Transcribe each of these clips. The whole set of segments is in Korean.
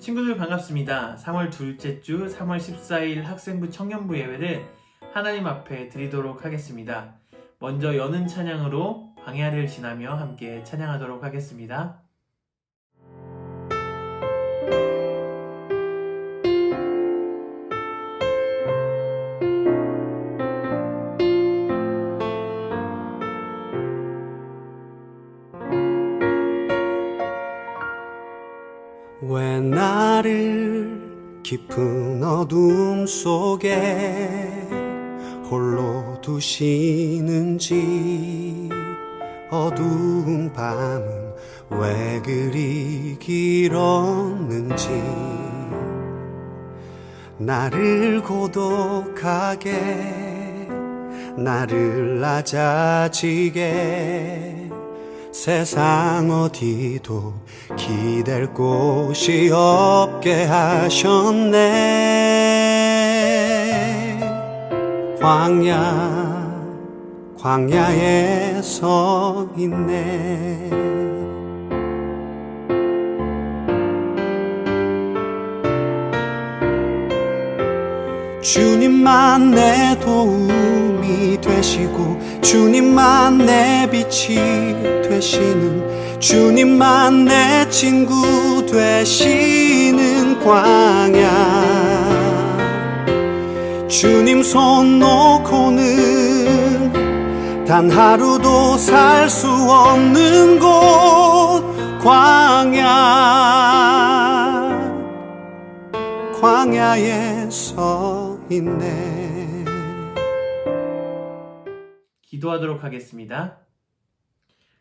친구들 반갑습니다. 3월 둘째 주 3월 14일 학생부 청년부 예배를 하나님 앞에 드리도록 하겠습니다. 먼저 여는 찬양으로 광야를 지나며 함께 찬양하도록 하겠습니다. 왜 나를 깊은 어둠 속에 홀로 두시는지, 어두운 밤은 왜 그리 길었는지, 나를 고독하게, 나를 낮아지게, 세상 어디도 기댈 곳이 없게 하셨네. 광야에 서 있네. 주님만 내 도움이 되시고, 주님만 내 빛이 되시는, 주님만 내 친구 되시는 광야. 주님 손 놓고는 단 하루도 살 수 없는 곳, 광야에 서 있네. 기도하도록 하겠습니다.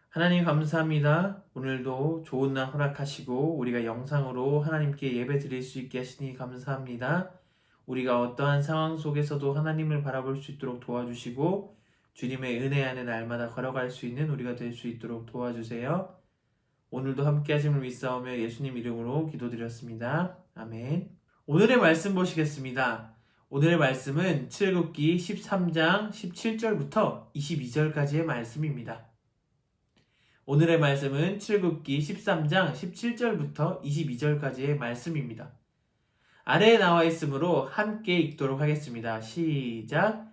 하나님 감사합니다. 오늘도 좋은 날 허락하시고 우리가 영상으로 하나님께 예배 드릴 수 있게 하시니 감사합니다. 우리가 어떠한 상황 속에서도 하나님을 바라볼 수 있도록 도와주시고 주님의 은혜 안에 날마다 걸어갈 수 있는 우리가 될 수 있도록 도와주세요. 오늘도 함께 하심을 믿사오며 예수님 이름으로 기도드렸습니다. 아멘. 오늘의 말씀 보시겠습니다. 오늘의 말씀은 출애굽기 13장 17절부터 22절까지의 말씀입니다. 오늘의 말씀은 출애굽기 13장 17절부터 22절까지의 말씀입니다. 아래에 나와 있으므로 함께 읽도록 하겠습니다. 시작.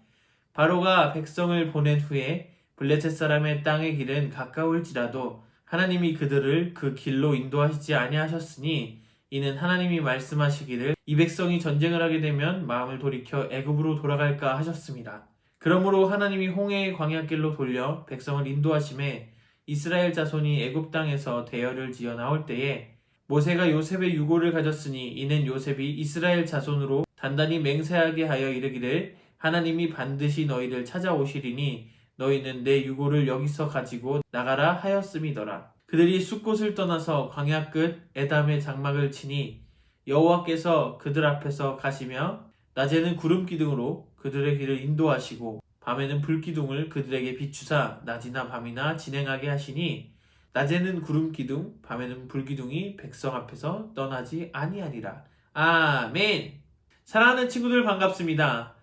바로가 백성을 보낸 후에 블레셋 사람의 땅의 길은 가까울지라도 하나님이 그들을 그 길로 인도하시지 아니하셨으니, 이는 하나님이 말씀하시기를 이 백성이 전쟁을 하게 되면 마음을 돌이켜 애굽으로 돌아갈까 하셨습니다. 그러므로 하나님이 홍해의 광야길로 돌려 백성을 인도하심에 이스라엘 자손이 애굽 땅에서 대열을 지어 나올 때에 모세가 요셉의 유고를 가졌으니, 이는 요셉이 이스라엘 자손으로 단단히 맹세하게 하여 이르기를 하나님이 반드시 너희를 찾아오시리니 너희는 내 유고를 여기서 가지고 나가라 하였음이더라. 그들이 숫곳을 떠나서 광야 끝 에담의 장막을 치니 여호와께서 그들 앞에서 가시며 낮에는 구름 기둥으로 그들의 길을 인도하시고 밤에는 불 기둥을 그들에게 비추사 낮이나 밤이나 진행하게 하시니, 낮에는 구름 기둥 밤에는 불 기둥이 백성 앞에서 떠나지 아니하니라. 아멘. 사랑하는 친구들 반갑습니다.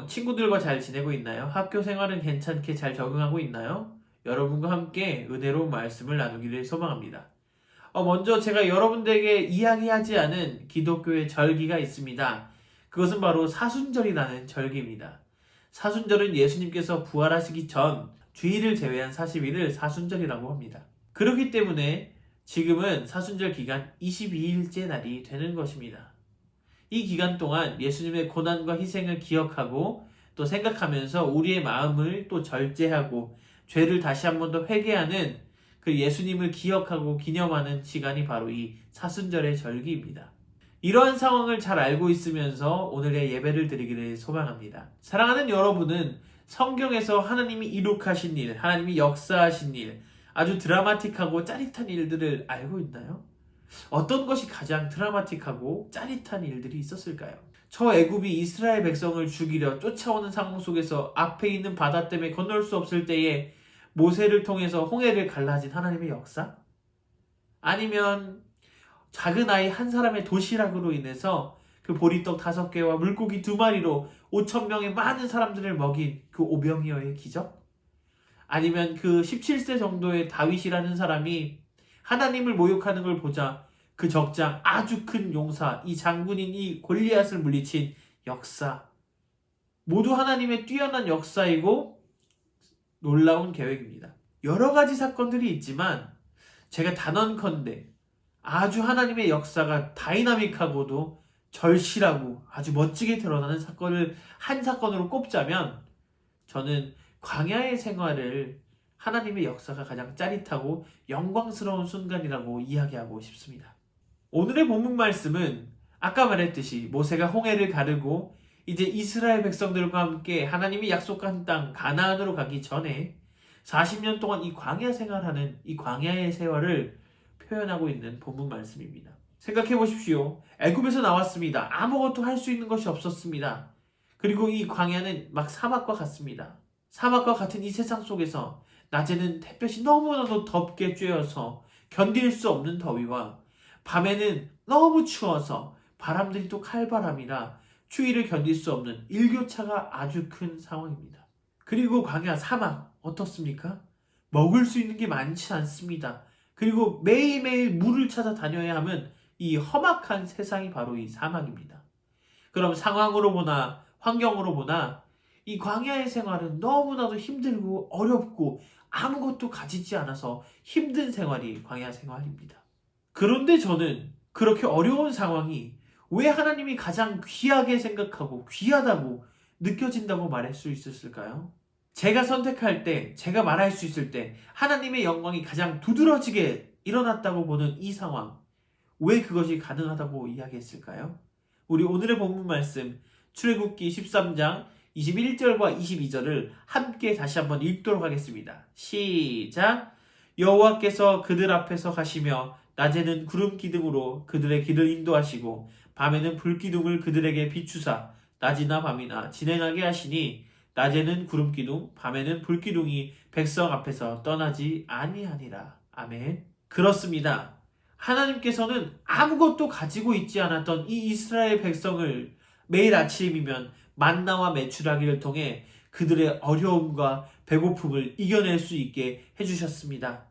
친구들과 잘 지내고 있나요? 학교 생활은 괜찮게 잘 적응하고 있나요? 여러분과 함께 은혜로운 말씀을 나누기를 소망합니다. 먼저 제가 여러분들에게 이야기하지 않은 기독교의 절기가 있습니다. 그것은 바로 사순절이라는 절기입니다. 사순절은 예수님께서 부활하시기 전 주일을 제외한 40일을 사순절이라고 합니다. 그렇기 때문에 지금은 사순절 기간 22일째 날이 되는 것입니다. 이 기간 동안 예수님의 고난과 희생을 기억하고 또 생각하면서 우리의 마음을 또 절제하고 죄를 다시 한 번 더 회개하는 그 예수님을 기억하고 기념하는 시간이 바로 이 사순절의 절기입니다. 이러한 상황을 잘 알고 있으면서 오늘의 예배를 드리기를 소망합니다. 사랑하는 여러분은 성경에서 하나님이 이룩하신 일, 하나님이 역사하신 일, 아주 드라마틱하고 짜릿한 일들을 알고 있나요? 어떤 것이 가장 드라마틱하고 짜릿한 일들이 있었을까요? 저 애굽이 이스라엘 백성을 죽이려 쫓아오는 상황 속에서 앞에 있는 바다 때문에 건널 수 없을 때에 모세를 통해서 홍해를 갈라진 하나님의 역사? 아니면 작은 아이 한 사람의 도시락으로 인해서 그 보리떡 5개와 물고기 2마리로 5,000명의 많은 사람들을 먹인 그 오병이어의 기적? 아니면 그 17세 정도의 다윗이라는 사람이 하나님을 모욕하는 걸 보자 그 적장 아주 큰 용사, 이 장군인 이 골리앗을 물리친 역사, 모두 하나님의 뛰어난 역사이고 놀라운 계획입니다. 여러 가지 사건들이 있지만 제가 단언컨대 아주 하나님의 역사가 다이나믹하고도 절실하고 아주 멋지게 드러나는 사건을 한 사건으로 꼽자면 저는 광야의 생활을 하나님의 역사가 가장 짜릿하고 영광스러운 순간이라고 이야기하고 싶습니다. 오늘의 본문 말씀은 아까 말했듯이 모세가 홍해를 가르고 이제 이스라엘 백성들과 함께 하나님이 약속한 땅 가나안으로 가기 전에 40년 동안 이 광야 생활하는 이 광야의 세월을 표현하고 있는 본문 말씀입니다. 생각해 보십시오. 애굽에서 나왔습니다. 아무것도 할 수 있는 것이 없었습니다. 그리고 이 광야는 막 사막과 같습니다. 사막과 같은 이 세상 속에서 낮에는 햇볕이 너무나도 덥게 쬐어서 견딜 수 없는 더위와 밤에는 너무 추워서 바람들이 또 칼바람이라 추위를 견딜 수 없는 일교차가 아주 큰 상황입니다. 그리고 광야 사막 어떻습니까? 먹을 수 있는 게 많지 않습니다. 그리고 매일매일 물을 찾아 다녀야 하면 이 험악한 세상이 바로 이 사막입니다. 그럼 상황으로 보나 환경으로 보나 이 광야의 생활은 너무나도 힘들고 어렵고 아무것도 가지지 않아서 힘든 생활이 광야 생활입니다. 그런데 저는 그렇게 어려운 상황이 왜 하나님이 가장 귀하게 생각하고 귀하다고 느껴진다고 말할 수 있었을까요? 제가 선택할 때, 제가 말할 수 있을 때 하나님의 영광이 가장 두드러지게 일어났다고 보는 이 상황, 왜 그것이 가능하다고 이야기했을까요? 우리 오늘의 본문 말씀 출애굽기 13장 21절과 22절을 함께 다시 한번 읽도록 하겠습니다. 시작! 여호와께서 그들 앞에서 가시며 낮에는 구름 기둥으로 그들의 길을 인도하시고 밤에는 불 기둥을 그들에게 비추사 낮이나 밤이나 진행하게 하시니 낮에는 구름 기둥, 밤에는 불 기둥이 백성 앞에서 떠나지 아니하니라. 아멘. 그렇습니다. 하나님께서는 아무것도 가지고 있지 않았던 이 이스라엘 백성을 매일 아침이면 만나와 메추라기를 통해 그들의 어려움과 배고픔을 이겨낼 수 있게 해주셨습니다.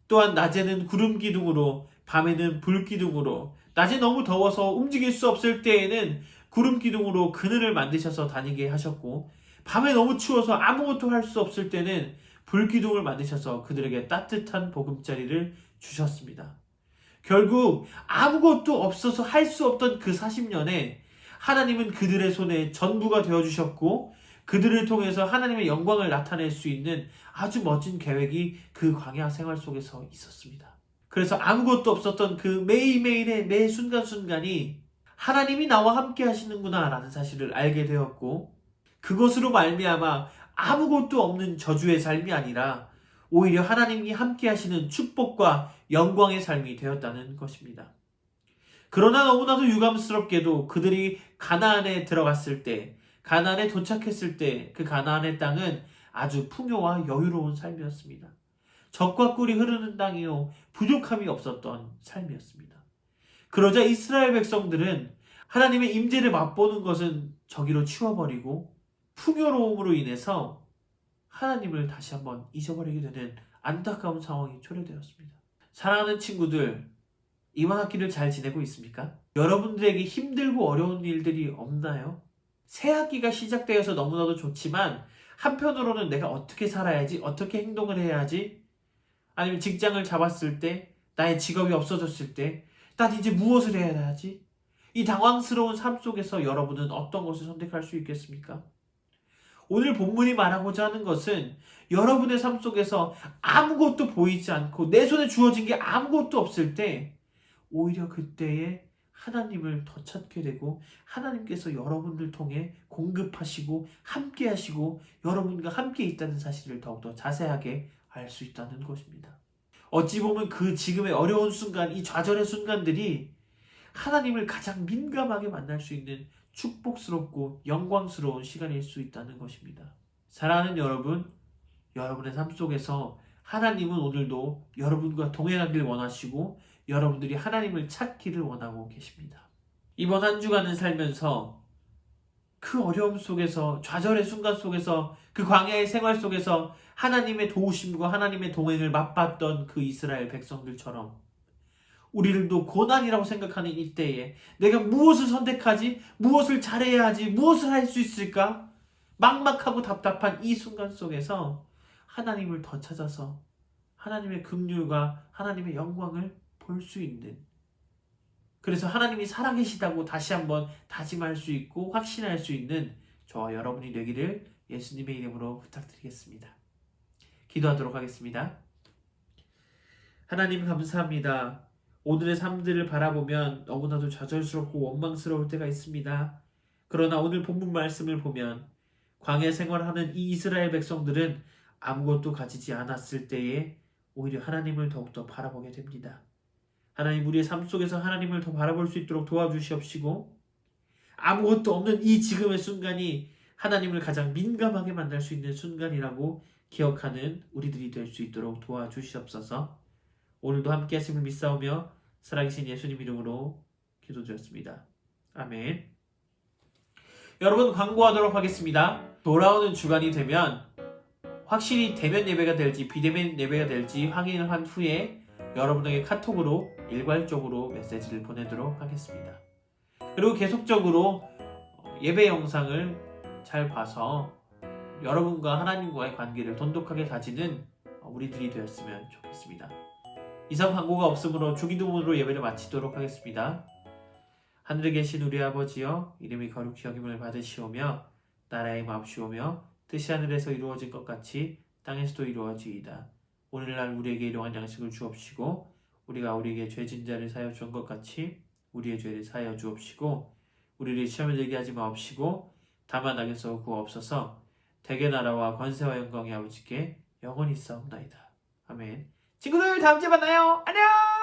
또한 낮에는 구름 기둥으로 밤에는 불 기둥으로 낮에 너무 더워서 움직일 수 없을 때에는 구름 기둥으로 그늘을 만드셔서 다니게 하셨고 밤에 너무 추워서 아무것도 할 수 없을 때는 불 기둥을 만드셔서 그들에게 따뜻한 보금자리를 주셨습니다. 결국 아무것도 없어서 할 수 없던 그 40년에 하나님은 그들의 손에 전부가 되어주셨고 그들을 통해서 하나님의 영광을 나타낼 수 있는 아주 멋진 계획이 그 광야 생활 속에서 있었습니다. 그래서 아무것도 없었던 그 매일매일의 매 순간순간이 하나님이 나와 함께 하시는구나 라는 사실을 알게 되었고 그것으로 말미암아 아무것도 없는 저주의 삶이 아니라 오히려 하나님이 함께 하시는 축복과 영광의 삶이 되었다는 것입니다. 그러나 너무나도 유감스럽게도 그들이 가나안에 들어갔을 때, 가나안에 도착했을 때 그 가나안의 땅은 아주 풍요와 여유로운 삶이었습니다. 젖과 꿀이 흐르는 땅이요 부족함이 없었던 삶이었습니다. 그러자 이스라엘 백성들은 하나님의 임재를 맛보는 것은 저기로 치워버리고 풍요로움으로 인해서 하나님을 다시 한번 잊어버리게 되는 안타까운 상황이 초래되었습니다. 사랑하는 친구들, 이번 학기를 잘 지내고 있습니까? 여러분들에게 힘들고 어려운 일들이 없나요? 새 학기가 시작되어서 너무나도 좋지만 한편으로는 내가 어떻게 살아야지, 어떻게 행동을 해야지, 아니면 직장을 잡았을 때, 나의 직업이 없어졌을 때, 난 이제 무엇을 해야 하지? 이 당황스러운 삶 속에서 여러분은 어떤 것을 선택할 수 있겠습니까? 오늘 본문이 말하고자 하는 것은 여러분의 삶 속에서 아무것도 보이지 않고 내 손에 주어진 게 아무것도 없을 때 오히려 그때에 하나님을 더 찾게 되고 하나님께서 여러분을 통해 공급하시고 함께 하시고 여러분과 함께 있다는 사실을 더욱더 자세하게 알 수 있다는 것입니다. 어찌 보면 그 지금의 어려운 순간, 이 좌절의 순간들이 하나님을 가장 민감하게 만날 수 있는 축복스럽고 영광스러운 시간일 수 있다는 것입니다. 사랑하는 여러분, 여러분의 삶 속에서 하나님은 오늘도 여러분과 동행하길 원하시고 여러분들이 하나님을 찾기를 원하고 계십니다. 이번 한 주간을 살면서 그 어려움 속에서, 좌절의 순간 속에서, 그 광야의 생활 속에서 하나님의 도우심과 하나님의 동행을 맛봤던 그 이스라엘 백성들처럼 우리들도 고난이라고 생각하는 이때에 내가 무엇을 선택하지? 무엇을 잘해야 하지? 무엇을 할 수 있을까? 막막하고 답답한 이 순간 속에서 하나님을 더 찾아서 하나님의 긍휼과 하나님의 영광을 볼 수 있는, 그래서 하나님이 살아계시다고 다시 한번 다짐할 수 있고 확신할 수 있는 저와 여러분이 되기를 예수님의 이름으로 부탁드리겠습니다. 기도하도록 하겠습니다. 하나님 감사합니다. 오늘의 삶들을 바라보면 너무나도 좌절스럽고 원망스러울 때가 있습니다. 그러나 오늘 본문 말씀을 보면 광야 생활하는 이 이스라엘 백성들은 아무것도 가지지 않았을 때에 오히려 하나님을 더욱더 바라보게 됩니다. 하나님, 우리의 삶 속에서 하나님을 더 바라볼 수 있도록 도와주시옵시고, 아무것도 없는 이 지금의 순간이 하나님을 가장 민감하게 만날 수 있는 순간이라고 기억하는 우리들이 될 수 있도록 도와주시옵소서. 오늘도 함께 하심을 믿사오며 살아계신 예수님 이름으로 기도드렸습니다. 아멘. 여러분, 광고하도록 하겠습니다. 돌아오는 주간이 되면 확실히 대면 예배가 될지 비대면 예배가 될지 확인을 한 후에 여러분에게 카톡으로 일괄적으로 메시지를 보내도록 하겠습니다. 그리고 계속적으로 예배 영상을 잘 봐서 여러분과 하나님과의 관계를 돈독하게 다지는 우리들이 되었으면 좋겠습니다. 이상 광고가 없으므로 주기도문으로 예배를 마치도록 하겠습니다. 하늘에 계신 우리 아버지여, 이름이 거룩히 여김을 받으시오며 나라의 마옵시오며 뜻이 하늘에서 이루어진 것 같이 땅에서도 이루어지이다. 오늘날 우리에게 일용할 양식을 주옵시고 우리가 우리에게 죄진 자를 사하여 준 것 같이 우리의 죄를 사하여 주옵시고 우리를 시험에 들게 하지 마옵시고 다만 악에서 구하옵소서. 대개 나라와 권세와 영광이 아버지께 영원히 있사옵나이다. 아멘. 친구들, 다음 주에 만나요. 안녕.